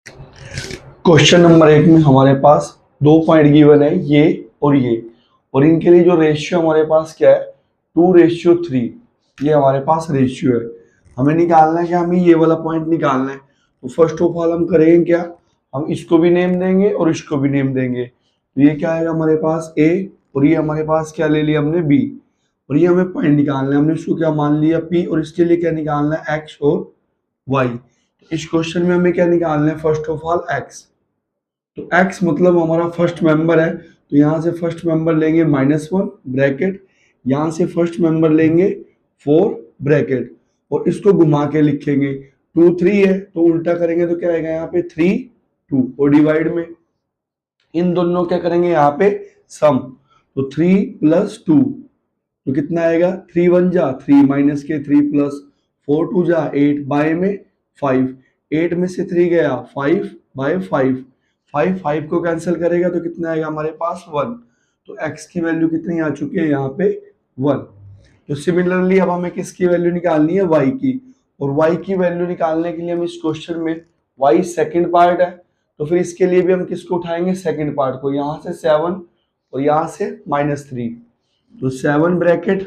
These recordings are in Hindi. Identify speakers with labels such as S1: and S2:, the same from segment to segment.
S1: क्वेश्चन नंबर 1 में हमारे पास 2 पॉइंट गिवन है, ये और इनके लिए जो रेशियो हमारे पास क्या है, 2:3। ये हमारे पास रेशियो है। हमें निकालना है कि हमें ये वाला पॉइंट निकालना है। तो फर्स्ट ऑफ ऑल हम करेंगे क्या, हम इसको भी नेम देंगे और इसको भी नेम देंगे। तो ये क्या आएगा हमारे पास ए, और ये हमारे पास क्या ले लिया हमने बी, और ये हमें पॉइंट निकालना है। हमने इसको क्या मान लिया पी, और इसके लिए क्या निकालना है एक्स और वाई। इस क्वेश्चन में हमें क्या निकालना है, फर्स्ट ऑफ ऑल एक्स। तो x मतलब हमारा फर्स्ट मेंबर है, तो यहाँ से फर्स्ट मेंबर लेंगे -1 ब्रैकेट, यहाँ से फर्स्ट मेंबर लेंगे 4 ब्रैकेट, और इसको घुमा के लिखेंगे। 2 3 है तो उल्टा करेंगे तो क्या आएगा यहाँ पे 3 2, और डिवाइड में इन दोनों क्या करेंगे यहाँ पे सम। तो 3 + 2 तो कितना आएगा, 3 1 जा 3 माइनस के 3 प्लस 4 2 जा 8 बाय में 5, 8 में से 3 गया 5 बाय 5, 5 5 को कैंसिल करेगा तो कितना आएगा हमारे पास 1। तो x की वैल्यू कितनी आ चुकी है यहाँ पे 1। तो सिमिलरली अब हमें किसकी वैल्यू निकालनी है, y की। और y की वैल्यू निकालने के लिए हम इस क्वेश्चन में y सेकंड पार्ट है, तो फिर इसके लिए भी हम किसको उठाएंगे, सेकंड पार्ट को। यहाँ से 7 और यहाँ से -3, तो 7 ब्रैकेट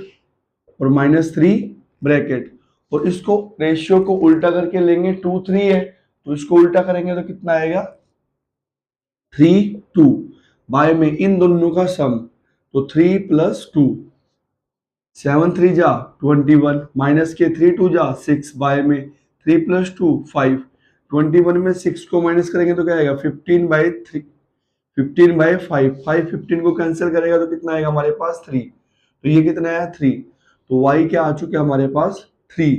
S1: और -3 ब्रैकेट, और इसको रेशियो को उल्टा करके लेंगे। 2 3 है तो इसको उल्टा करेंगे तो कितना आएगा 3 2, बाय में इन दोनों का सम। तो 3 + 2, 7 3 जा 21, माइनस के 3 2 जा 6, बाय में 3 + 2 5, 21 में 6 को माइनस करेंगे तो क्या आएगा 15/3, 15/5, 5 15 को कैंसिल करेगा तो कितना आएगा हमारे पास 3। तो ये कितना आया 3। तो y क्या आ चुके हमारे पास 3।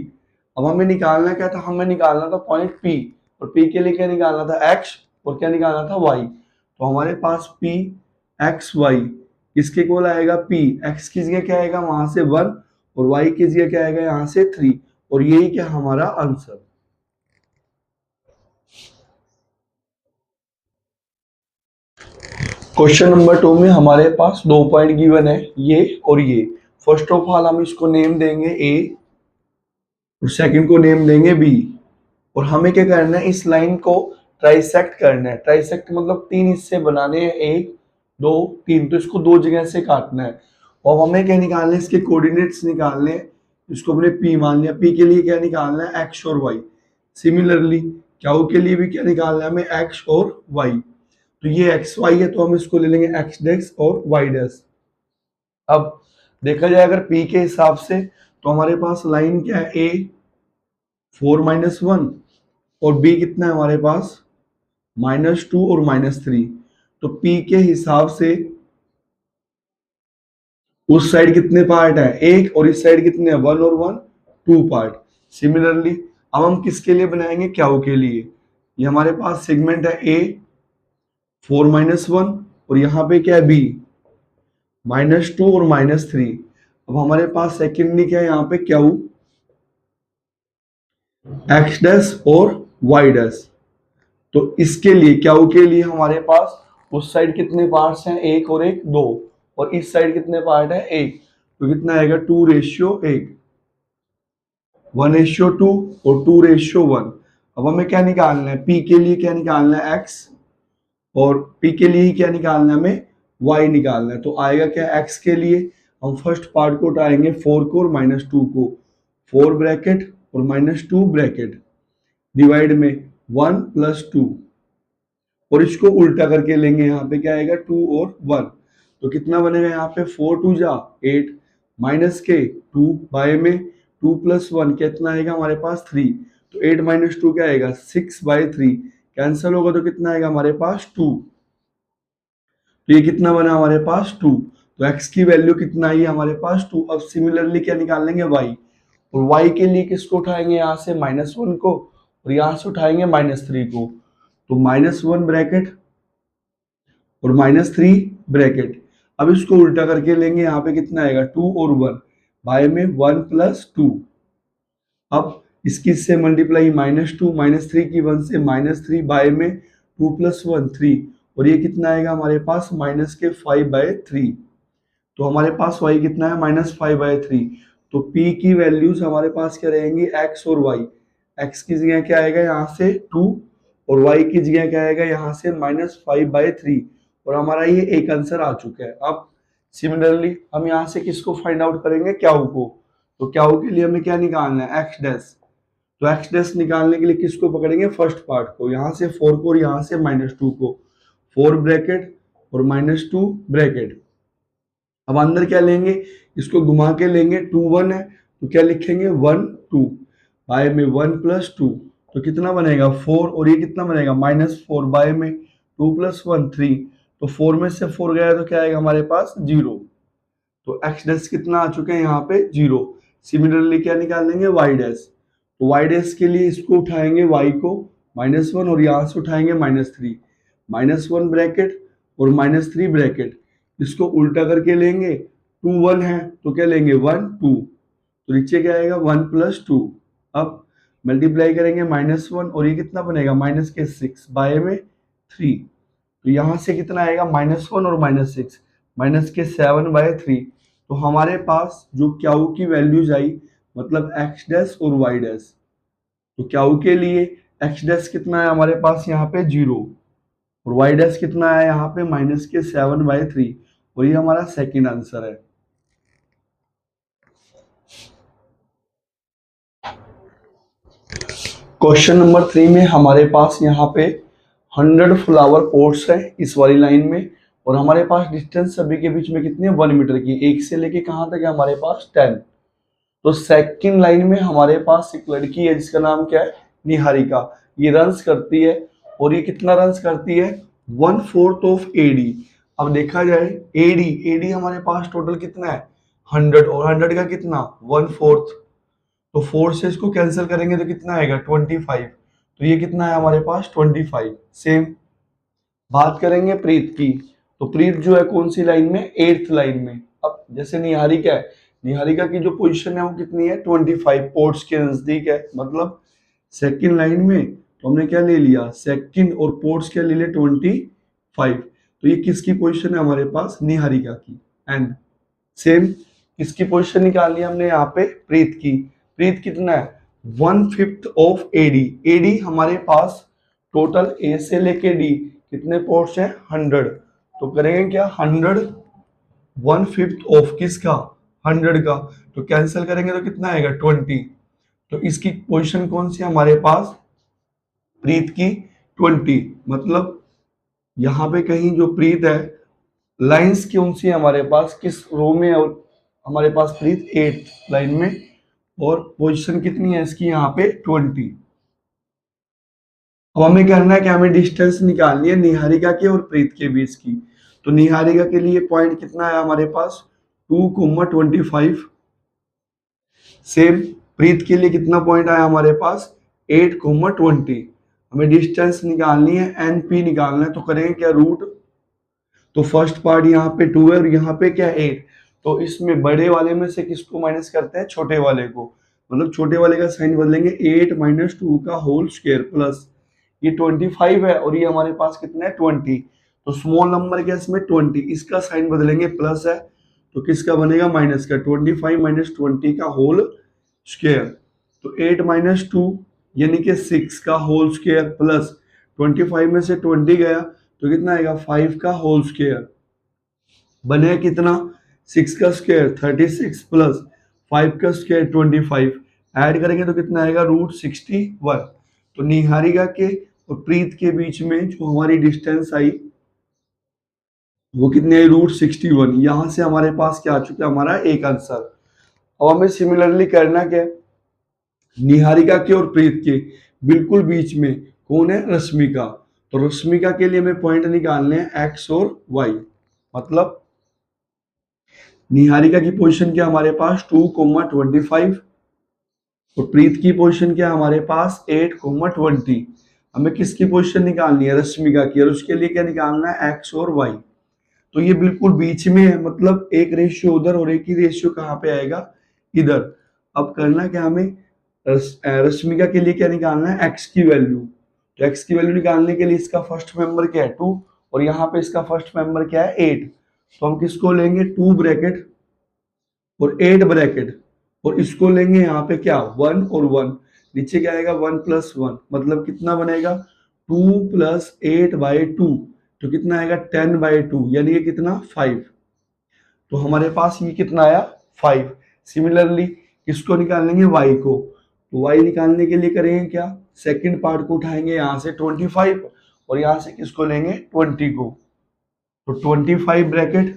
S1: अब हमें निकालना क्या था, हमें निकालना था पॉइंट P, और P के लिए क्या निकालना था x, और क्या निकालना था y। तो हमारे पास P x y किसके इक्वल आएगा, P x की जगह क्या आएगा वहां से 1, और y की जगह क्या आएगा यहाँ से 3, और यही क्या हमारा आंसर। क्वेश्चन नंबर 2 में हमारे पास 2 पॉइंट गिवन है, ये और ये। फर्स्ट ऑफ ऑल हम इसको नेम देंगे ए, और सेकंड को नेम देंगे बी। और हमें क्या करना है, इस लाइन को ट्राइसेक्ट करना है। ट्राइसेक्ट मतलब 3 हिस्से बनाने हैं, 1 2 3, तो इसको 2 जगह से काटना है। और हमें क्या निकालना है, इसके कोऑर्डिनेट्स निकालने हैं। इसको हमने पी मान लिया, पी के लिए क्या निकालना है, एक्स और वाई। सिमिलरली क्यू के लिए भी क्या निकालना है हमें, एक्स और वाई। तो ये एक्स वाई है तो हम इसको ले लेंगे एक्स डैश और वाई डैश। अब देखा जाए अगर पी के हिसाब से, तो हमारे पास लाइन क्या है, ए 4 -1, और बी कितना है हमारे पास -2 और -3। तो पी के हिसाब से उस साइड कितने पार्ट है, एक, और इस साइड कितने हैं 1 और 1, 2 पार्ट। सिमिलरली अब हम किसके लिए बनाएंगे, क्यू के लिए। ये हमारे पास सेगमेंट है ए 4 -1, और यहाँ पे क्या है बी -2 और -3। अब हमारे पास सेकेंडली क्या है यहाँ पे क्यू, एक्स डैश और वाई डैश। तो इसके लिए क्यू के लिए हमारे पास उस साइड कितने पार्ट्स हैं, एक और एक 2, और इस साइड कितने पार्ट है, एक। तो कितना आएगा 2:1, 1:2 और 2:1। अब हमें क्या निकालना है, पी के लिए क्या निकालना है एक्स, और पी के लिए ही क्या निकालना है हमें, वाई निकालना है। तो आएगा क्या, एक्स के लिए हम फर्स्ट पार्ट को उठाएंगे 4 को और -2 को, 4 ब्रैकेट और -2 ब्रैकेट, डिवाइड में 1 + 2, और इसको उल्टा करके लेंगे। यहाँ पे क्या आएगा 2 और 1, तो कितना बनेगा यहाँ पे 4 2 जा 8, माइनस के 2, बाय में 2 + 1 कितना आएगा हमारे पास 3। तो 8 - 2 क्या आएगा 6/3, कैंसिल होगा तो कितना आएगा हमारे पास 2। तो ये कितना बना हमारे पास 2। तो x की वैल्यू कितना आई हमारे पास 2। अब सिमिलरली क्या निकाल लेंगे y, और y के लिए किसको उठाएंगे यहाँ से -1 को, और यहाँ से उठाएंगे -3 को। तो -1 ब्रैकेट और -3 ब्रैकेट। अब इसको उल्टा करके लेंगे, यहाँ पे कितना आएगा 2 और 1, बाय में 1 + 2। अब इसकी से मल्टीप्लाई -2 -3 की 1 से -3, बाय में 2 + 1 3, और ये कितना आएगा हमारे पास -5/3। तो हमारे पास y कितना है -5/3। तो p की वैल्यूज हमारे पास क्या रहेंगी, x और y। x की जगह क्या आएगा यहाँ से 2, और y की जगह क्या आएगा यहाँ से -5/3 और हमारा ये एक आंसर आ चुका है। अब सिमिलरली हम यहाँ से किसको फाइंड आउट करेंगे, क्याऊ को। तो क्याऊ के लिए हमें क्या निकालना है, एक्स डैश। तो एक्स डैश निकालने के लिए किसको पकड़ेंगे, फर्स्ट पार्ट को, यहाँ से 4 को और यहाँ से -2 को, 4 ब्रैकेट और -2 ब्रैकेट। अब अंदर क्या लेंगे, इसको घुमा के लेंगे, 2 1 है तो क्या लिखेंगे 1 2, बाय में 1 + 2 तो कितना बनेगा 4 और ये कितना बनेगा -4, बाय में 2 + 1 3, तो 4 में से 4 गया तो क्या आएगा हमारे पास 0। तो एक्स डैश कितना आ चुके हैं यहाँ पे 0। सिमिलरली क्या निकाल लेंगे y डैश। तो y डैश के लिए इसको उठाएंगे y को -1 और यहाँ से उठाएंगे -3, -1 ब्रैकेट और -3 ब्रैकेट, इसको उल्टा करके लेंगे, 2 1 है तो क्या लेंगे 1 2, तो नीचे क्या आएगा 1 + 2। अब मल्टीप्लाई करेंगे -1 और ये कितना बनेगा -6 बाय में 3, तो यहाँ से कितना आएगा -1 और -6, -7/3। तो हमारे पास जो क्याऊ की वैल्यूज आई मतलब एक्स डैश और वाई डैश। तो क्याऊ के लिए एक्स डैश कितना है हमारे पास यहाँ पे 0 और वाई डैश कितना है यहाँ पे -7/3 और ये हमारा सेकंड आंसर है। क्वेश्चन नंबर 3 में हमारे पास यहाँ पे 100 फ्लावर पॉट्स है इस वाली लाइन में और हमारे पास डिस्टेंस सभी के बीच में कितनी है 1 मीटर की, एक से लेके कहाँ तक है हमारे पास 10। तो सेकंड लाइन में हमारे पास एक लड़की है जिसका नाम क्या है निहारिका, ये रन्स करती है और ये कितना रन्स करती है 1/4 ऑफ एडी। अब देखा जाए एडी, एडी हमारे पास टोटल कितना है 100 और 100 का कितना 1/4, तो 4 से इसको कैंसिल करेंगे तो कितना आएगा 25, तो ये कितना है हमारे पास 25। सेम बात करेंगे प्रीत की, तो प्रीत जो है कौन सी लाइन में 8th लाइन में। अब जैसे निहारिका है, निहारिका की जो पोजीशन है वो कितनी है 25, पोर्ट्स के नजदीक है, मतलब सेकंड लाइन में तो हमने क्या ले लिया सेकंड और पोर्ट्स क्या ले लिया 25, तो ये किसकी पोजीशन है हमारे पास निहारिका की। एंड सेम किसकी पोजीशन निकालनी है हमने यहाँ पे प्रीत की, प्रीत कितना है 1/5 ऑफ एडी, एडी हमारे पास टोटल ए से लेके डी कितने पोर्ट्स हैं 100, तो करेंगे क्या 100 1/5 ऑफ किसका 100 का, तो कैंसिल करेंगे तो कितना आएगा 20, तो इसकी पोजीशन कौन सी है हमारे पास प्रीत की 20, मतलब यहाँ पे कहीं जो प्रीत है लाइंस कौन सी है हमारे पास किस रो में, और हमारे पास प्रीत 8th लाइन में और पोजीशन कितनी है इसकी यहाँ पे 20। अब हमें करना है कि हमें डिस्टेंस निकालनी है निहारिका के और प्रीत के बीच की। तो निहारिका के लिए पॉइंट कितना है हमारे पास 2,25। सेम प्रीत के लिए कितना पॉइंट आया हमारे पास 8,20। हमें डिस्टेंस निकालनी है एनपी निकालना है, तो करेंगे क्या रूट, तो फर्स्ट पार्ट यहाँ पे 2 है और यहाँ पे क्या 8, तो इसमें बड़े वाले में से किसको माइनस करते हैं छोटे वाले को, मतलब छोटे वाले का साइन बदलेंगे 8 - 2 का होल स्क्वायर प्लस ये 25 है और ये हमारे पास कितना है 20, तो स्मॉल नंबर के इसमें 20, इसका साइन बदलेंगे प्लस है तो किसका बनेगा माइनस का, 25 - 20 का होल स्क्वायर, तो 8 - 2 यानी कि 6 का होल स्क्वायर प्लस 25 में से 20 गया तो कितना आएगा 5 का होल स्क्वायर, बने कितना 6 का स्क्वायर 36 प्लस 5 का स्क्वायर 25, ऐड करेंगे तो कितना आएगा √61। तो निहारिका के और प्रीत के बीच में जो हमारी डिस्टेंस आई वो कितनी आई √61, यहां से हमारे पास क्या आ चुका है हमारा एक आंसर। अब हमें सिमिलरली करना क्या है निहारिका के और प्रीत के बिल्कुल बीच में कौन है रश्मिका, तो रश्मिका के लिए हमें पॉइंट निकालने हैं एक्स और वाई, मतलब निहारिका की पोजीशन क्या हमारे पास 2,25 और प्रीत की पोजीशन क्या हमारे पास 8,20। हमें किसकी पोजीशन निकालनी है रश्मिका की, और उसके लिए क्या निकालना है एक्स और वाई, तो ये बिल्कुल बीच में है, मतलब एक रेशियो उधर और एक ही रेशियो कहाँ पे आएगा इधर। अब करना क्या हमें रश्मिका के लिए क्या निकालना है एक्स की वैल्यू, तो एक्स की वैल्यू निकालने के लिए इसका फर्स्ट मेंबर क्या है 2 और यहाँ पे इसका फर्स्ट मेंबर क्या है 8, तो हम किसको लेंगे 2 ब्रैकेट और 8 ब्रैकेट और इसको लेंगे यहाँ पे क्या 1 और 1, नीचे क्या आएगा 1 + 1, मतलब कितना बनेगा 2 प्लस 8/2 तो कितना आएगा 10/2 यानी ये कितना 5। तो हमारे पास ये कितना आया 5। सिमिलरली किसको निकालेंगे y को, तो y निकालने के लिए करेंगे क्या, सेकंड पार्ट को उठाएंगे यहाँ से 25 और यहाँ से किसको लेंगे 20 को, तो 25 ब्रैकेट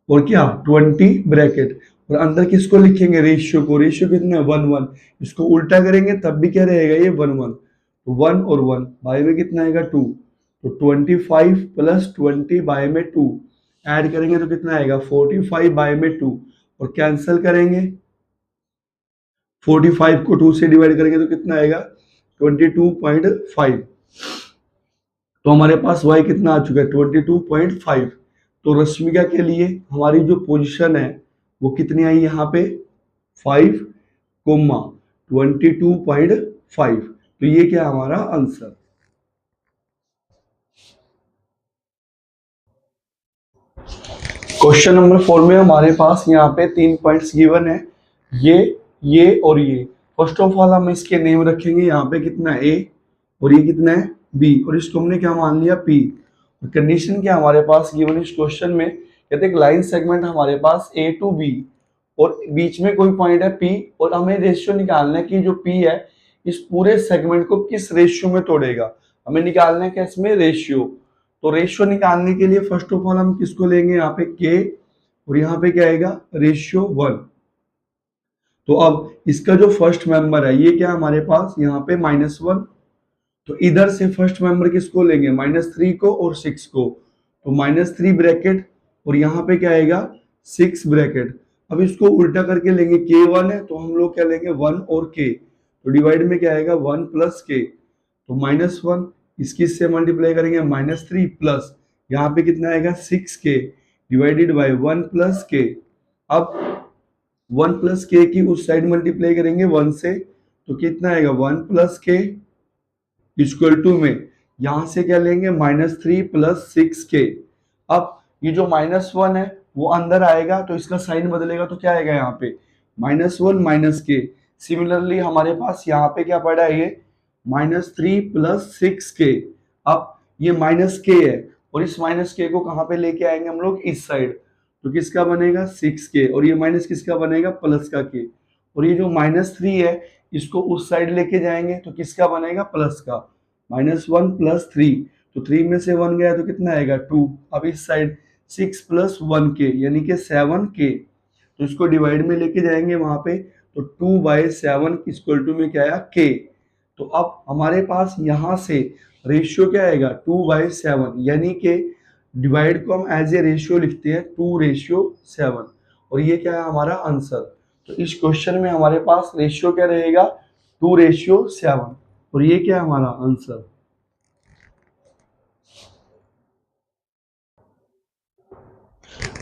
S1: और क्या 20 ब्रैकेट और अंदर किसको लिखेंगे रेशियो को, रेशियो कितना है 1 1, इसको उल्टा करेंगे तब भी क्या रहेगा ये 1 1, तो 1 और 1 बाय में कितना आएगा 2, तो 25 प्लस 20 बाय में 2 ऐड करेंगे तो कितना आएगा 45 बाय में 2 और कैंसिल करेंगे 45 को 2 से डिवाइड करेंगे तो कितना आएगा 22.5। तो हमारे पास y कितना आ चुका है 22.5। तो रश्मिका के लिए हमारी जो पोजीशन है वो कितनी आई यहाँ पे 5, 22.5। तो ये क्या है हमारा आंसर। क्वेश्चन नंबर 4 में हमारे पास यहाँ पे 3 पॉइंट्स गिवन है, ये और ये। फर्स्ट ऑफ ऑल हम इसके नेम रखेंगे, यहाँ पे कितना है a और ये कितना है b और इसको हमने क्या मान लिया p। कंडीशन क्या हमारे पास गिवन इस क्वेश्चन में, कहते हैं लाइन सेगमेंट हमारे पास a टू b और बीच में कोई पॉइंट है p और हमें रेशियो निकालना है कि जो p है इस पूरे सेगमेंट को किस रेशियो में तोड़ेगा। हमें निकालना है क्या इसमें रेशियो। तो रेशियो निकालने के लिए फर्स्ट ऑफ ऑल हम किसको लेंगे यहाँ पे k और यहाँ पे क्या आएगा रेशियो 1। तो अब इसका जो फर्स्ट मेंबर है ये क्या हमारे पास यहाँ पे -1, तो इधर से फर्स्ट मेंबर किसको लेंगे -3 को और 6 को, तो -3 ब्रैकेट और यहाँ पे क्या आएगा 6 ब्रैकेट। अब इसको उल्टा करके लेंगे k1 है तो हम लोग क्या लेंगे 1 और k, तो डिवाइड में क्या आएगा 1 प्लस k, तो -1 इसकी से मल्टीप्लाई करेंगे -3 प्लस यहाँ पे कितना आएगा 6k divided by 1 plus k। अब 1 प्लस k की उस साइड मल्टीप्लाई करेंगे 1 से तो कितना आएगा 1 प्लस k इक्वल टू में यहां से क्या लेंगे -3 प्लस 6k। अब ये जो -1 है वो अंदर आएगा तो इसका साइन बदलेगा तो क्या आएगा यहाँ पे -1 -k। सिमिलरली हमारे पास यहाँ पे क्या पड़ा है ये -3 प्लस 6k। अब ये -k है और इस -k को कहाँ पे लेके आएंगे हम लोग इस साइड, तो किसका बनेगा 6k और ये माइनस किसका बनेगा प्लस का k और ये जो -3 है इसको उस साइड लेके जाएंगे तो किसका बनेगा प्लस का -1 प्लस 3, तो 3 में से 1 गया तो कितना आएगा 2। अब इस साइड 6 प्लस 1k यानी कि 7k, तो इसको डिवाइड में लेके जाएंगे वहां पे तो 2/7 इक्वल टू में क्या आया k। तो अब हमारे पास यहाँ से रेशियो क्या आएगा 2/7 यानी कि डिवाइड को हम एज ए रेशियो लिखते हैं 2:7 और ये क्या है हमारा आंसर। तो इस क्वेश्चन में हमारे पास रेशियो क्या रहेगा 2:7 और ये क्या है हमारा आंसर।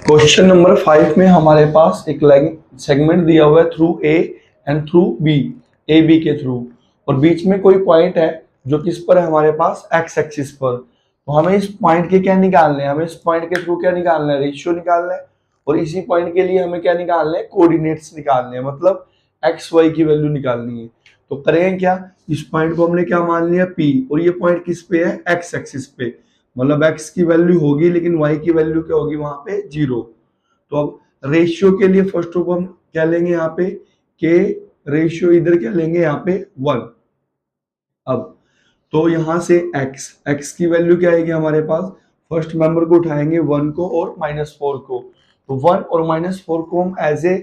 S1: क्वेश्चन नंबर 5 में हमारे पास एक लाइन सेगमेंट दिया हुआ है through A and through B, A B के थ्रू और बीच में कोई पॉइंट है जो किस पर है हमारे पास एक्स एक्सिस पर। तो हमें इस पॉइंट के क्या निकालने हैं, हमें इस पॉइंट के थ्रू क्या निकालना है रेशियो निकालना है और इसी पॉइंट के लिए हमें क्या निकालना है कोऑर्डिनेट्स निकालने हैं, मतलब एक्स वाई की वैल्यू निकालनी है। तो करेंगे क्या, इस पॉइंट को हमने क्या मान लिया P और ये पॉइंट किस पे है एक्स एक्सिस पे, मतलब x की वैल्यू होगी लेकिन y की वैल्यू क्या होगी वहां पे 0। तो अब रेशियो के लिए फर्स्ट ऑफ हम क्या लेंगे यहाँ पे k रेशियो इधर क्या लेंगे यहाँ पे 1। अब तो यहाँ से x की वैल्यू क्या आएगी हमारे पास, फर्स्ट मेंबर को उठाएंगे 1 को और -4 को, तो 1 और -4 को हम एज ए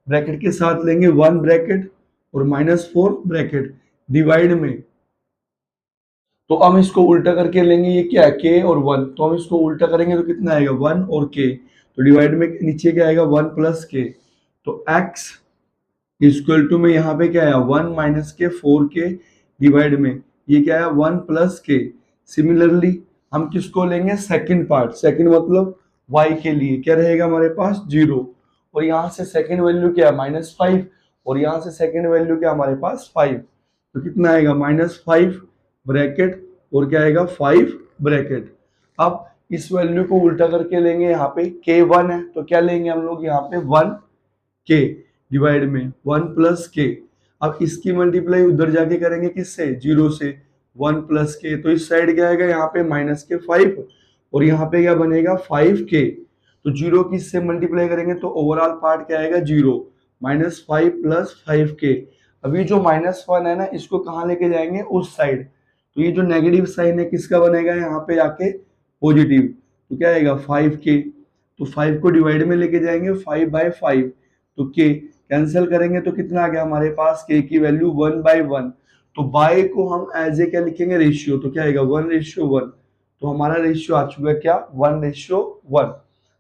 S1: ब्रैकेट के साथ लेंगे 1 ब्रैकेट और -4 ब्रैकेट डिवाइड में, तो हम इसको उल्टा करके लेंगे ये क्या है k और 1, तो हम इसको उल्टा करेंगे तो कितना आएगा 1 और k, तो डिवाइड में नीचे क्या आएगा 1 प्लस k, तो x इक्वल टू में यहाँ पे क्या आया 1 माइनस के 4k डिवाइड में ये क्या है 1 प्लस k। सिमिलरली हम किसको लेंगे सेकंड पार्ट, सेकंड मतलब y के लिए क्या रहेगा हमारे पास 0 और यहाँ से सेकंड वैल्यू क्या है -5 और यहाँ से सेकंड वैल्यू क्या हमारे पास 5, तो कितना आएगा -5 ब्रैकेट और क्या आएगा 5 ब्रैकेट। अब इस वैल्यू को उल्टा करके लेंगे यहाँ पे k1 है तो क्या लेंगे हम लोग यहाँ पे 1k डिवाइड में 1 प्लस k। अब इसकी मल्टीप्लाई उधर जाके करेंगे किससे 0 से, 1 प्लस के, तो इस साइड क्या आएगा यहाँ पे माइनस के 5 और यहाँ पे क्या बनेगा 5k। तो जीरो की इससे मल्टीप्लाई करेंगे तो ओवरऑल पार्ट क्या आएगा 0 -5 प्लस 5k। अभी जो -1 है ना इसको कहाँ लेके जाएंगे उस साइड, तो ये जो नेगेटिव साइन है किसका बनेगा यहाँ पे आके पॉजिटिव, तो क्या आएगा 5k। तो 5 को डिवाइड में लेके जाएंगे 5/5, तो k कैंसिल करेंगे तो कितना आ गया हमारे पास k की वैल्यू 1/1। तो बाय को हम एज ए क्या लिखेंगे रेशियो, तो क्या आएगा 1:1। तो हमारा रेशियो आ चुका है क्या 1:1।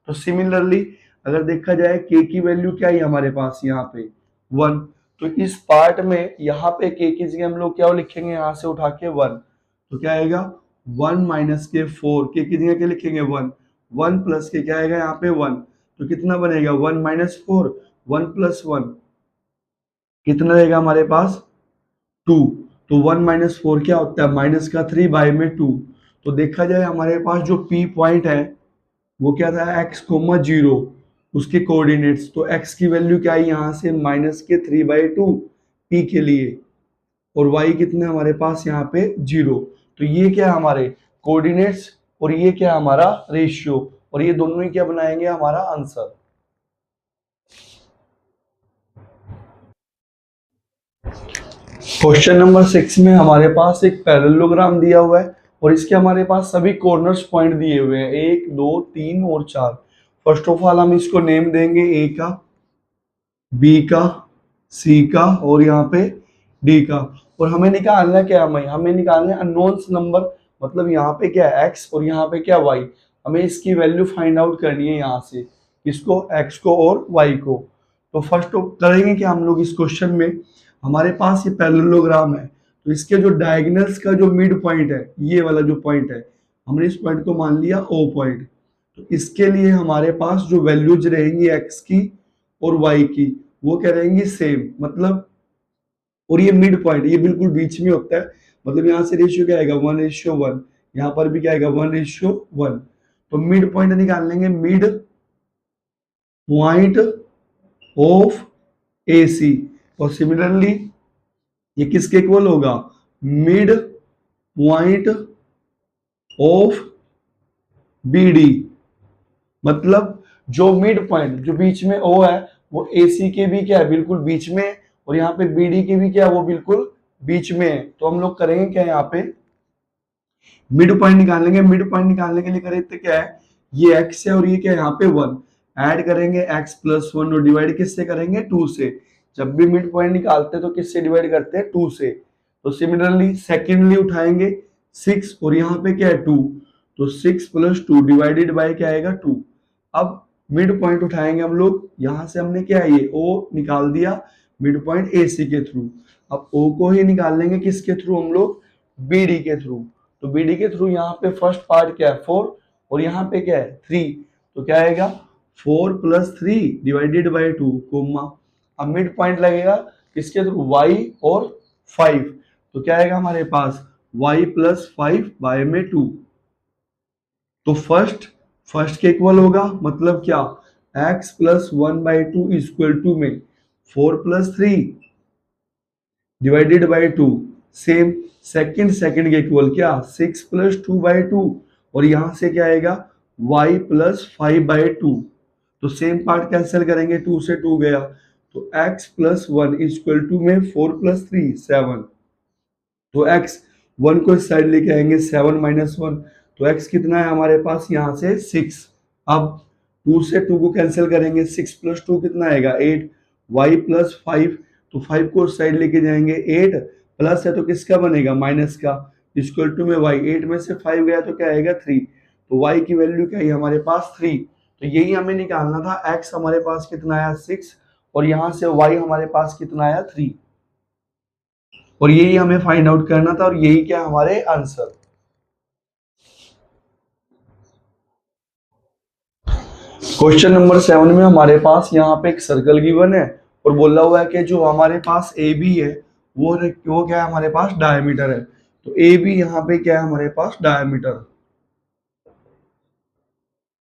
S1: तो सिमिलरली अगर देखा जाए k की वैल्यू क्या है हमारे पास यहाँ पे 1, तो इस पार्ट में यहाँ पे k की जगह हम लोग क्या लिखेंगे यहाँ से उठा के 1, तो क्या आएगा 1 माइनस के 4, k की जगह क्या लिखेंगे 1, 1 प्लस के क्या आएगा यहाँ पे 1, तो कितना बनेगा 1 माइनस 4, 1 प्लस 1 कितना रहेगा हमारे पास 2। तो 1 माइनस 4 क्या होता है माइनस का 3 बाय में 2। तो देखा जाए हमारे पास जो p पॉइंट है वो क्या था x,0 उसके कोऑर्डिनेट्स, तो x की वैल्यू क्या है यहाँ से माइनस के 3/2 p के लिए, और y कितने हमारे पास यहाँ पे 0। तो ये क्या है हमारे कोऑर्डिनेट्स और ये क्या है हमारा रेशियो, और ये दोनों ही क्या बनाएंगे हमारा आंसर। क्वेश्चन नंबर 6 में हमारे पास एक पैरेललोग्राम दिया हुआ है और इसके हमारे पास सभी कॉर्नर्स पॉइंट दिए हुए हैं 1 2 3 और 4। फर्स्ट ऑफ ऑल हम इसको नेम देंगे ए का, बी का, सी का और यहाँ पे डी का। और हमें निकालना क्या है, हमें निकालना है अननोन्स नंबर, मतलब यहाँ पे क्या है एक्स और यहाँ पे क्या वाई। हमें इसकी वैल्यू फाइंड आउट करनी है यहाँ से, इसको एक्स को और वाई को। तो फर्स्ट करेंगे कि हम लोग इस क्वेश्चन में हमारे पास ये पैरेललोग्राम है, तो इसके जो डायगोनल्स का जो मिड पॉइंट है ये वाला जो पॉइंट है, हमने इस पॉइंट को मान लिया ओ पॉइंट। तो इसके लिए हमारे पास जो वैल्यूज रहेंगी एक्स की और वाई की वो क्या रहेंगी सेम, मतलब और ये मिड पॉइंट ये बिल्कुल बीच में होता है, मतलब यहाँ से रेशियो क्या आएगा 1:1, यहाँ पर भी क्या आएगा 1:1। तो मिड पॉइंट निकाल लेंगे, mid point of A C, और सिमिलरली ये किसके इक्वल होगा mid point of B D, मतलब जो मिड पॉइंट जो बीच में ओ है वो ए सी के भी क्या है बिल्कुल बीच में है, और यहाँ पे बी डी के भी क्या है वो बिल्कुल बीच में है। तो हम लोग करेंगे क्या यहाँ पे मिड पॉइंट निकालेंगे, मिड पॉइंट निकालने के लिए करें तो क्या है ये x है और ये क्या है यहाँ पे 1, ऐड करेंगे x प्लस 1 और डिवाइड किससे करेंगे 2 से। जब भी मिड पॉइंट निकालते हैं तो किससे डिवाइड करते हैं 2 से। तो सिमिलरली सेकेंडली उठाएंगे 6 और यहाँ पे क्या है 2, तो 6 प्लस 2 डिवाइडेड बाय क्या आएगा 2। अब मिड पॉइंट उठाएंगे हम लोग, यहाँ से हमने क्या है ये o निकाल दिया मिड पॉइंट ए सी के थ्रू। अब o को ही निकाल लेंगे किसके थ्रू हम लोग बी डी के थ्रू। तो बी डी के थ्रू यहाँ पे फर्स्ट पार्ट क्या है 4 और यहाँ पे क्या है 3, तो क्या आएगा 4 प्लस 3 डिवाइडेड बाय 2 कोमा। अब मिड पॉइंट लगेगा किसके थ्रू y और 5, तो क्या आएगा हमारे पास y प्लस 5 बाय में 2। तो फर्स्ट के इक्वल होगा, मतलब क्या x प्लस 1/2 इक्वल टू में 4 plus 3 divided by 2। Same second के इक्वल क्या 6 प्लस 2/2, और यहां से क्या आएगा y प्लस 5/2। तो सेम पार्ट कैंसिल करेंगे 2 से 2 गया, तो x प्लस 1 इक्वल टू में 4 प्लस 3 7। तो x 1 को इस साइड लेके आएंगे 7 माइनस 1, तो x कितना है हमारे पास यहाँ से 6। अब 2 से 2 को कैंसिल करेंगे 6 प्लस 2 कितना आएगा 8, y प्लस 5, तो 5 को उस साइड लेके जाएंगे 8 प्लस है तो किसका बनेगा माइनस का, इक्वल टू में y 8 में से 5 गया तो क्या आएगा 3। तो y की वैल्यू क्या है हमारे पास 3। तो यही हमें निकालना था, x हमारे पास कितना आया 6 और यहाँ से y हमारे पास कितना आया 3, और यही हमें फाइंड आउट करना था और यही क्या हमारे आंसर। क्वेश्चन नंबर 7 में हमारे पास यहाँ पे एक सर्कल गिवन है और बोला हुआ है कि जो हमारे पास ए बी है वो क्या है हमारे पास डायमीटर है। तो ए बी यहाँ पे क्या है हमारे पास डायमीटर,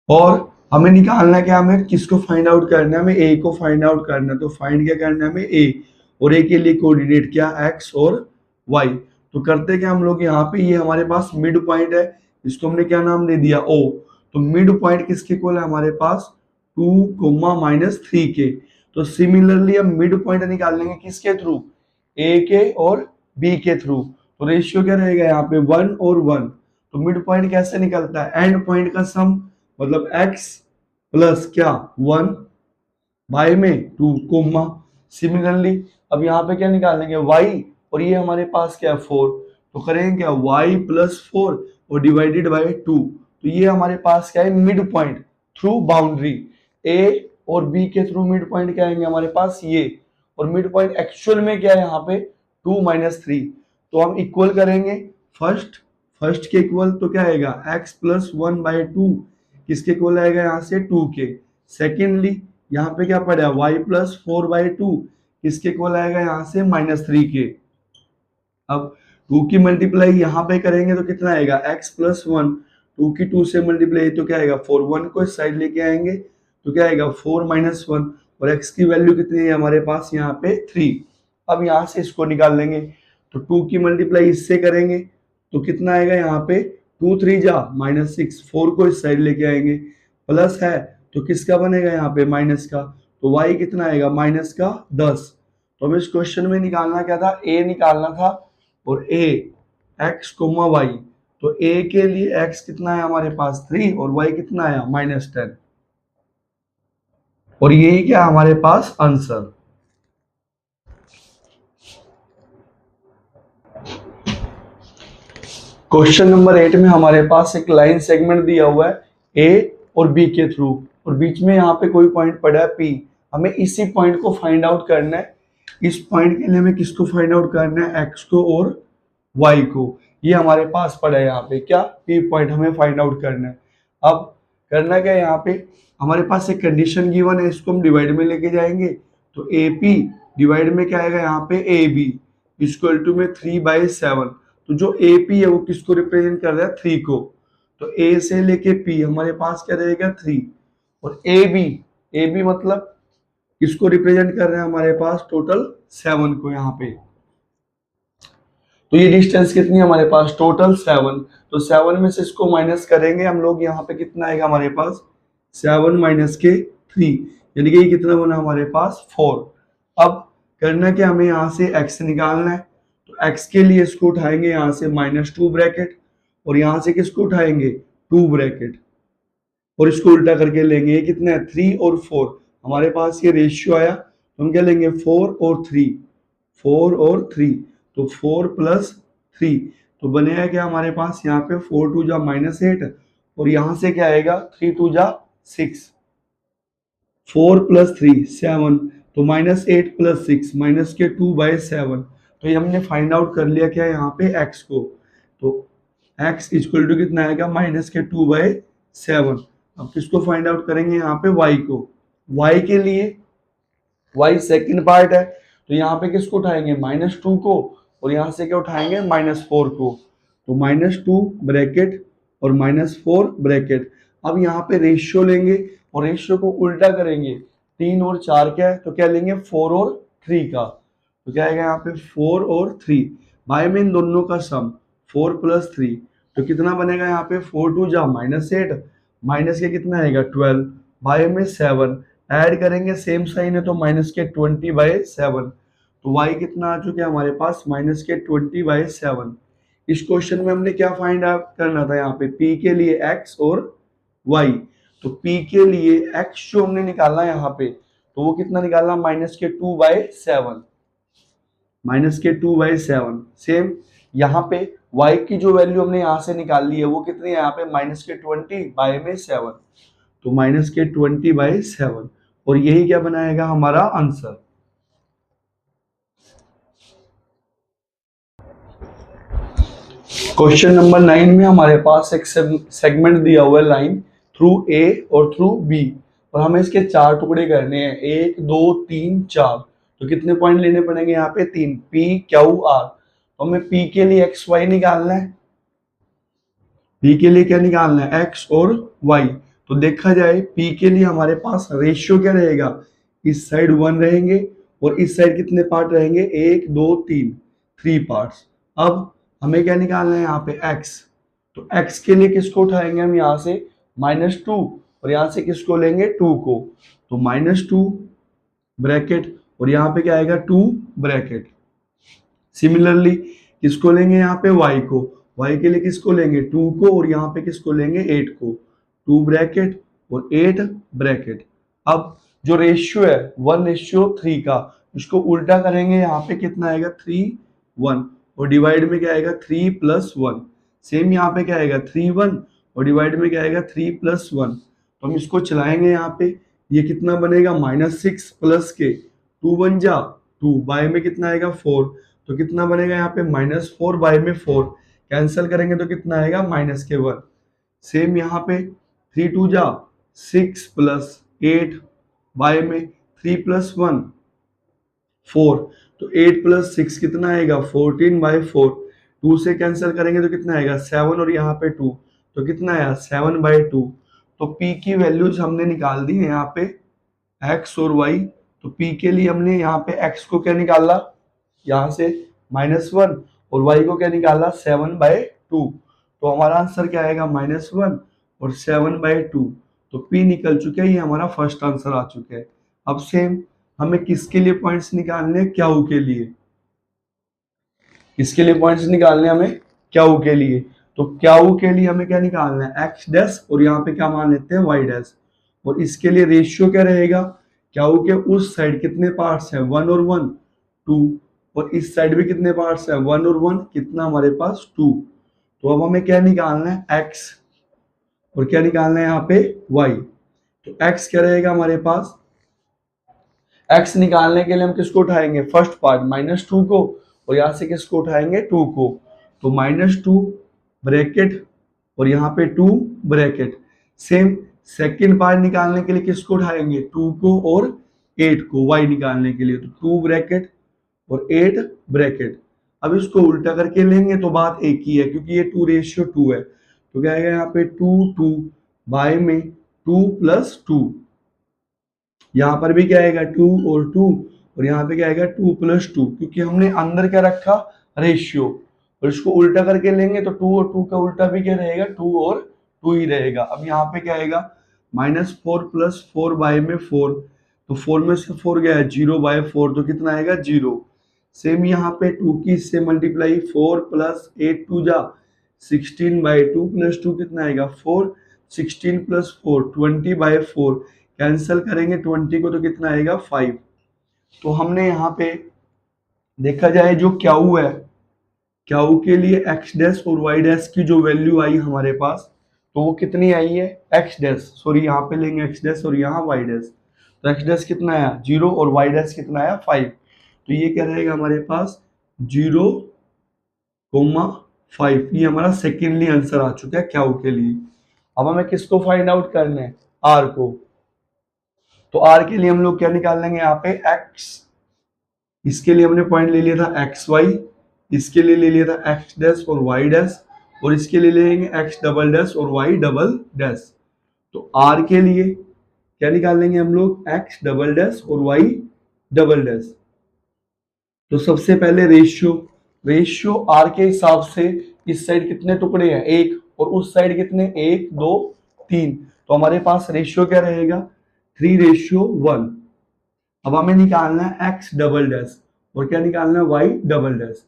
S1: और हमें निकालना है क्या, हमें किसको फाइंड आउट करना है, हमें ए को फाइंड आउट करना है। तो फाइंड क्या करना है हमें ए, और ए के लिए कोऑर्डिनेट क्या एक्स और वाई। तो करते क्या हम लोग, यहाँ पे ये हमारे पास मिड पॉइंट है, इसको हमने क्या नाम दे दिया ओ। तो मिड पॉइंट किसके इक्वल है हमारे पास 2, -3 के। तो सिमिलरली हम मिड पॉइंट निकालेंगे किसके थ्रू, ए के और बी के थ्रू। तो रेशियो क्या रहेगा यहाँ पे 1 और 1। तो मिड पॉइंट कैसे निकलता है, एंड पॉइंट का सम, मतलब x प्लस क्या 1 बाय में 2 कोमा। सिमिलरली अब यहाँ पे क्या निकालेंगे y, और ये हमारे पास क्या है 4। तो करेंगे क्या y प्लस 4 और डिवाइडेड बाय 2। तो ये हमारे पास क्या है mid point through boundary. a और b के थ्रू मिड पॉइंट क्या आएंगे हमारे पास ये, और मिड पॉइंट एक्चुअल में क्या है यहाँ पे 2 - 3। तो हम इक्वल करेंगे फर्स्ट के इक्वल, तो क्या आएगा x प्लस 1/2 किसके इक्वल आएगा यहाँ से 2 के। सेकेंडली यहाँ पे क्या पड़ा है y प्लस 4/2 किसके इक्वल आएगा यहाँ से -3 के। अब 2 की मल्टीप्लाई यहाँ पे करेंगे तो कितना आएगा x प्लस 1, 2 की 2 से मल्टीप्लाई तो क्या आएगा 4, 1 को इस साइड लेके आएंगे तो क्या आएगा 4 - 1, और x की वैल्यू कितनी है हमारे पास यहाँ पे 3। अब यहाँ से इसको निकाल लेंगे, तो 2 की मल्टीप्लाई इससे करेंगे तो कितना आएगा यहाँ पे 2 3 जा -6, 4 को इस साइड लेके आएंगे, प्लस है तो किसका बनेगा यहाँ पे माइनस का, तो y कितना आएगा -10। तो हमें इस क्वेश्चन में निकालना क्या था, a निकालना था, और a x, y। तो a के लिए x कितना है हमारे पास 3 और y कितना आया -10, और यही क्या हमारे पास आंसर। क्वेश्चन नंबर 8 में हमारे पास एक लाइन सेगमेंट दिया हुआ है a और b के थ्रू, और बीच में यहाँ पे कोई पॉइंट पड़ा है p। हमें इसी पॉइंट को फाइंड आउट करना है। इस पॉइंट के लिए हमें किसको फाइंड आउट करना है, x को और y को। ये हमारे पास पड़ा है यहाँ पे क्या p पॉइंट हमें फाइंड आउट करना है। अब करना क्या है, यहाँ पे हमारे पास एक कंडीशन गिवन है, इसको हम डिवाइड में लेके जाएंगे। तो AP डिवाइड में क्या आएगा यहाँ पे AB इक्वल टू में 3/7। तो जो AP है वो किसको रिप्रेजेंट कर रहा है 3 को। तो A से लेके P हमारे पास क्या रहेगा 3, और AB मतलब किसको रिप्रेजेंट कर रहे हैं हमारे पास टोटल 7 को यहाँ पे। तो ये डिस्टेंस कितनी है हमारे पास टोटल 7। तो 7 में से इसको माइनस करेंगे हम लोग, यहाँ पे कितना आएगा हमारे पास 7 - के 3, यानी कि ये कितना बना हमारे पास 4। अब करना क्या, हमें यहाँ से x निकालना है। तो x के लिए इसको उठाएंगे यहाँ से -2 ब्रैकेट, और यहाँ से किसको उठाएंगे 2 ब्रैकेट, और इसको उल्टा करके लेंगे। ये कितना है 3 और 4, हमारे पास ये रेशियो आया। तो हम क्या लेंगे 4 और 3, तो 4 + 3, तो बनेगा क्या हमारे पास यहाँ पे 4 2 जा -8, और यहाँ से क्या आएगा 3 2 जा 6, 4 + 3 7, तो -8 + 6 -2/7। तो ये हमने फाइंड आउट कर लिया क्या यहाँ पे x को। तो x इक्वल टू कितना आएगा -2/7। अब किसको फाइंड आउट करेंगे यहाँ पे y को। y के लिए y सेकंड पार्ट है, तो यहाँ पे किसको उठाएंगे -2 को, और यहाँ से क्या उठाएंगे -4 को। तो -2 ब्रैकेट और -4 ब्रैकेट। अब यहाँ पे रेशियो लेंगे और रेशियो को उल्टा करेंगे। 3 और 4 क्या है, तो क्या लेंगे 4 और 3 का। तो क्या आएगा यहाँ पे 4 और 3 बाय में इन दोनों का सम 4 + 3, तो कितना बनेगा यहाँ पे 4 2 जा -8, माइनस के कितना आएगा 12 बाय में 7, ऐड करेंगे सेम साइन है तो -20/7। तो y कितना आ चुका है हमारे पास -20/7। इस क्वेश्चन में हमने क्या फाइंड आउट करना था यहाँ पे p के लिए x और y। तो p के लिए x जो हमने निकाला यहाँ पे, तो वो कितना निकालना -2/7, -2/7। सेम यहाँ पे y की जो वैल्यू हमने यहाँ से निकाल ली है वो कितनी है यहाँ पे -20/7, तो -20/7, और यही क्या बनाएगा हमारा आंसर। क्वेश्चन नंबर 9 में हमारे पास एक सेगमेंट दिया हुआ है लाइन थ्रू ए और थ्रू बी, और हमें इसके 4 टुकड़े करने हैं 1 2 3 4। तो कितने पॉइंट लेने पड़ेंगे यहाँ पे 3, P Q R। तो हमें P के लिए x y निकालना है, P के लिए क्या निकालना है x और y। तो देखा जाए P के लिए हमारे पास रेशियो क्या रहेगा, इस साइड 1 रहेंगे और इस साइड कितने पार्ट रहेंगे 1 2 3, 3 पार्ट्स। अब हमें क्या निकालना है यहाँ पे x। तो x के लिए किसको उठाएंगे हम यहाँ से -2 और यहाँ से किसको लेंगे 2 को। तो -2 ब्रैकेट और यहाँ पे क्या आएगा 2 ब्रैकेट। सिमिलरली किसको लेंगे यहाँ पे y को। y के लिए किसको लेंगे 2 को और यहाँ पे किसको लेंगे 8 को। 2 ब्रैकेट और 8 ब्रैकेट। अब जो रेशियो है 1:3 का, इसको उल्टा करेंगे यहाँ पे कितना आएगा 3 1 और डिवाइड में क्या आएगा 3 + 1। सेम यहाँ पे क्या आएगा 3 1 और डिवाइड में क्या आएगा 3 + 1। तो हम इसको चलाएंगे यहाँ पे, ये कितना बनेगा -6 प्लस के 2 1 जा 2 बाय में कितना आएगा 4। तो कितना बनेगा यहाँ पे -4 बाय में 4 कैंसिल करेंगे तो कितना आएगा -1। सेम यहाँ पे 3 2 जा 6 प्लस 8 बाय में 3 + 1 4। तो 8 + 6 कितना आएगा 14 बाय 4। 2 से कैंसिल करेंगे तो कितना आएगा 7 और यहाँ पे 2 तो कितना आया 7 बाय 2। तो P की वैल्यूज हमने निकाल दी है यहाँ पे x और y। तो P के लिए हमने यहाँ पे x को क्या निकाला यहाँ से -1 और y को क्या निकाला 7 बाय 2। तो हमारा आंसर क्या आएगा -1 और 7 बाय 2। तो P निकल चुके हैं, ये हमारा फर्स्ट आंसर आ चुका है। अब सेम हमें किसके लिए पॉइंट्स निकालने हैं क्यू के लिए। किसके लिए पॉइंट्स निकालने हैं हमें क्यू के लिए। तो क्यू के लिए हमें क्या निकालना है x डैश और यहाँ पे क्या मान लेते हैं y डैश। और इसके लिए रेशियो क्या रहेगा क्यू के उस साइड कितने पार्ट्स हैं 1 और 1 2 और इस साइड भी कितने पार्ट्स हैं 1 और 1 कितना हमारे पास 2। तो अब हमें क्या निकालना है x और क्या निकालना है यहाँ पे y। तो x क्या रहेगा हमारे पास x निकालने के लिए हम किसको उठाएंगे फर्स्ट पार्ट -2 को और यहाँ से किसको उठाएंगे 2 को। तो -2 ब्रैकेट और यहाँ पे 2 ब्रैकेट। सेम सेकंड पार्ट निकालने के लिए किसको उठाएंगे 2 को और 8 को y निकालने के लिए। तो 2 ब्रैकेट और 8 ब्रैकेट। अब इसको उल्टा करके लेंगे तो बात एक ही है क्योंकि ये 2:2 है। तो क्या आएगा यहाँ पे 2 2 बाय में 2 + 2। यहाँ पर भी क्या आएगा 2 और 2 और यहाँ पे क्या आएगा 2 + 2 क्योंकि हमने अंदर क्या रखा रेशियो। और इसको उल्टा करके लेंगे तो 2 और 2 का उल्टा भी क्या रहेगा 2 और 2 ही रहेगा। अब यहाँ पे क्या आएगा -4 + 4 बाय में 4। तो 4 में से 4 गया है 0 बाय 4 तो कितना आएगा 0। सेम यहाँ पे 2 की इससे मल्टीप्लाई 4 + 8 2 जा 16 बाय 2 + 2 कितना आएगा 4 16 + 4 20 बाय 4 कैंसिल करेंगे 20 को तो कितना आएगा 5। तो हमने यहाँ पे देखा जाए जो क्यू है क्यू के लिए x डैश और y डैश की जो वैल्यू आई हमारे पास तो वो कितनी आई है x डैश सॉरी यहाँ पे लेंगे x डैश और यहाँ y डैश। तो x डैश कितना आया 0 और y डैश कितना आया 5। तो ये क्या रहेगा हमारे पास 0,5। ये हमारा सेकेंडली आंसर आ चुका है क्यू के लिए। अब हमें किसको फाइंड आउट करना है r को। तो r के लिए हम लोग क्या निकाल लेंगे यहाँ पे x। इसके लिए हमने पॉइंट ले लिया था एक्स वाई, इसके लिए ले लिया था एक्स डैश और वाई डैश और इसके लिए ले लेंगे एक्स डबल डैश और वाई डबल डैश। तो आर के लिए क्या निकाल लेंगे हम लोग एक्स डबल डैश और वाई डबल डैश। तो सबसे पहले रेशियो रेशियो आर के हिसाब से इस साइड कितने टुकड़े हैं एक और उस साइड कितने 1 2 3। तो हमारे पास रेशियो क्या रहेगा 3:1। अब हमें निकालना है एक्स डबल डैश और क्या निकालना है Y double dash.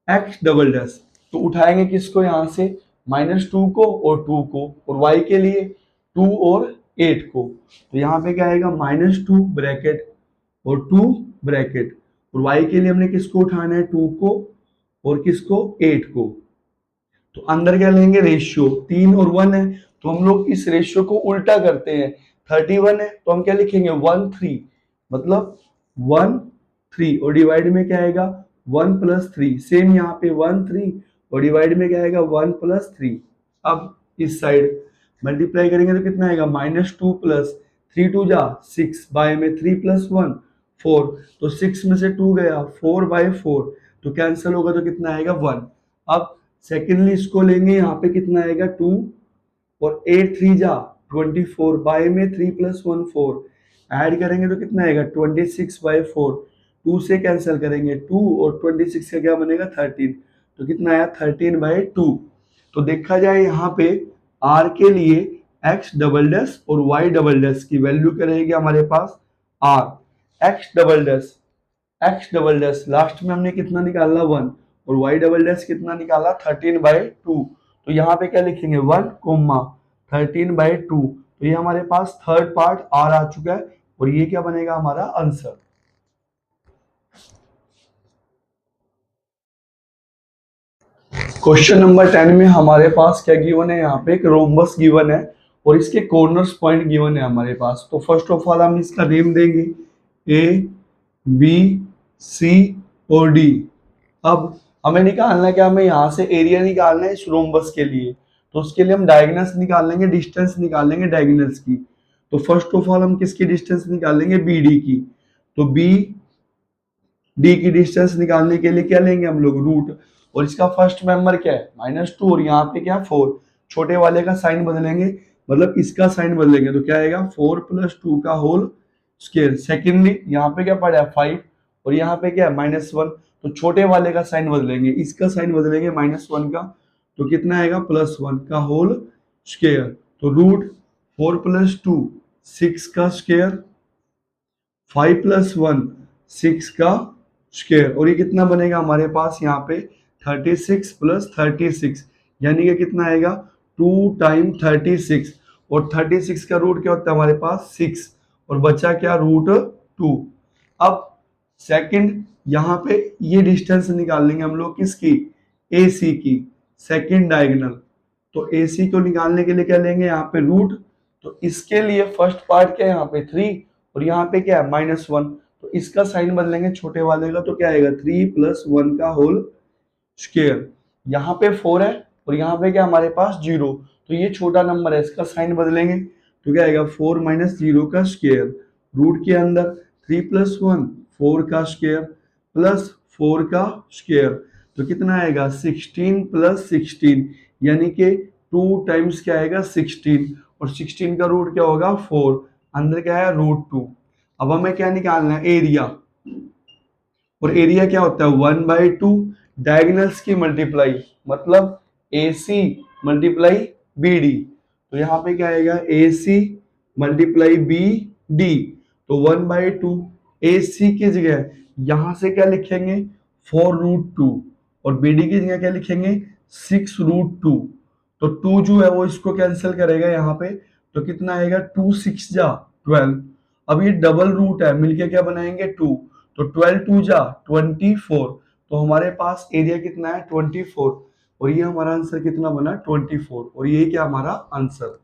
S1: X double dash तो उठाएंगे किसको यहाँ से -2 को और 2 को और y के लिए 2 और 8 को। तो यहाँ पे क्या आएगा -2 ब्रैकेट और 2 ब्रैकेट और y के लिए हमने किसको उठाना है 2 को और किसको 8 को। तो अंदर क्या लेंगे रेशियो 3 और 1 है तो हम लोग इस रेशियो को उल्टा करते हैं 31 है तो हम क्या लिखेंगे 1 3 मतलब 1 3 और डिवाइड में क्या आएगा 1 + 3। सेम यहाँ पे 1 3 और डिवाइड में क्या आएगा 1 + 3। अब इस साइड मल्टीप्लाई करेंगे तो कितना आएगा -2 + 3 2 जा 6 बाय में 3 + 1 4। तो 6 में से 2 गया 4 बाय 4 तो कैंसिल होगा तो कितना आएगा 1। अब सेकेंडली इसको लेंगे यहाँ पे कितना आएगा 2 और 8 3 जा 24 बाय में 3 + 1 4 ऐड करेंगे तो कितना आएगा 26 बाय 4। 2 से कैंसिल करेंगे 2 और 26 का क्या बनेगा 13। तो कितना आया 13/2। तो देखा जाए यहाँ पे r के लिए x डबल डैश और y डबल डैश की वैल्यू क्या रहेगी हमारे पास r। x double dash last में हमने कितना निकाला 1 और y डबल डैश कितना निकाला 13/2। तो यहाँ पे क्या लिखेंगे 1 कोमा 13/2। तो ये हमारे पास थर्ड पार्ट r आ चुका है और ये क्या बनेगा हमारा आंसर। क्वेश्चन नंबर 10 में हमारे पास क्या गिवन है, यहाँ पे एक रोम्बस गिवन है और इसके कॉर्नर्स पॉइंट गिवन है हमारे पास। तो फर्स्ट ऑफ ऑल हम इसका नेम देंगे ए बी सी और डी। अब हमें निकालना है क्या, हमें यहाँ से एरिया निकालना है इस रोम्बस के लिए। तो उसके लिए हम डायगोनल्स निकाल लेंगे, डिस्टेंस निकाल लेंगे डायगोनल्स की। तो फर्स्ट ऑफ ऑल हम किसकी डिस्टेंस निकाल लेंगे बी डी की। तो बी डी की डिस्टेंस निकालने के लिए क्या लेंगे हम लोग रूट, और इसका फर्स्ट मेंबर क्या है -2 और यहाँ पे क्या है 4। छोटे वाले का साइन बदलेंगे, मतलब इसका साइन बदलेंगे तो क्या आएगा 4 + 2 का होल स्क्वायर। सेकेंडली यहाँ पे क्या पड़ा है 5 और यहाँ पे क्या है -1। तो छोटे वाले का साइन बदलेंगे, इसका साइन बदलेंगे -1 का, तो कितना आएगा +1 का होल स्क्वायर। तो रूट 4 + 2 6 का स्क्वायर, 5 + 1 6 का स्क्वायर, और ये कितना बनेगा हमारे पास यहाँ पे 36 + 36, यानी कि कितना आएगा 2 टाइम 36। और 36 का रूट क्या होता है हमारे पास 6 और बचा क्या √2। अब सेकंड यहाँ पे ये डिस्टेंस निकाल लेंगे हम लोग किसकी AC की, सेकंड डायगोनल। तो AC को निकालने के लिए क्या लेंगे यहाँ पे रूट। तो इसके लिए फर्स्ट पार्ट क्या है यहाँ पे 3 और यहाँ पे क्या है -1। तो इसका साइन बदलेंगे छोटे वाले का, तो क्या आएगा 3 + 1 का होल स्क्वायर। यहाँ पे 4 है और यहाँ पे क्या हमारे पास 0, तो ये छोटा नंबर है, इसका साइन बदलेंगे तो क्या आएगा 4 - 0 का स्क्वायर। रूट के अंदर 3 + 1 4 का स्क्वायर प्लस 4 का स्क्वायर, तो कितना आएगा 16 + 16, यानी कि 2 टाइम्स क्या आएगा 16 और 16 का रूट क्या होगा 4, अंदर क्या है √2। अब हमें क्या निकालना है एरिया, और एरिया क्या होता है 1/2 डायगोनल्स की मल्टीप्लाई, मतलब AC × BD। तो यहाँ पे क्या आएगा AC × BD, तो 1/2 AC की जगह यहाँ से क्या लिखेंगे 4√2 और BD की जगह क्या लिखेंगे 6√2। तो 2 जो है वो इसको कैंसिल करेगा यहाँ पे, तो कितना आएगा 2 6 जा 12। अब ये डबल रूट है, मिलके क्या बनाएंगे 2, तो 12 2 जा 24। तो हमारे पास एरिया कितना है 24 और ये हमारा आंसर कितना बना 24, और ये क्या हमारा आंसर।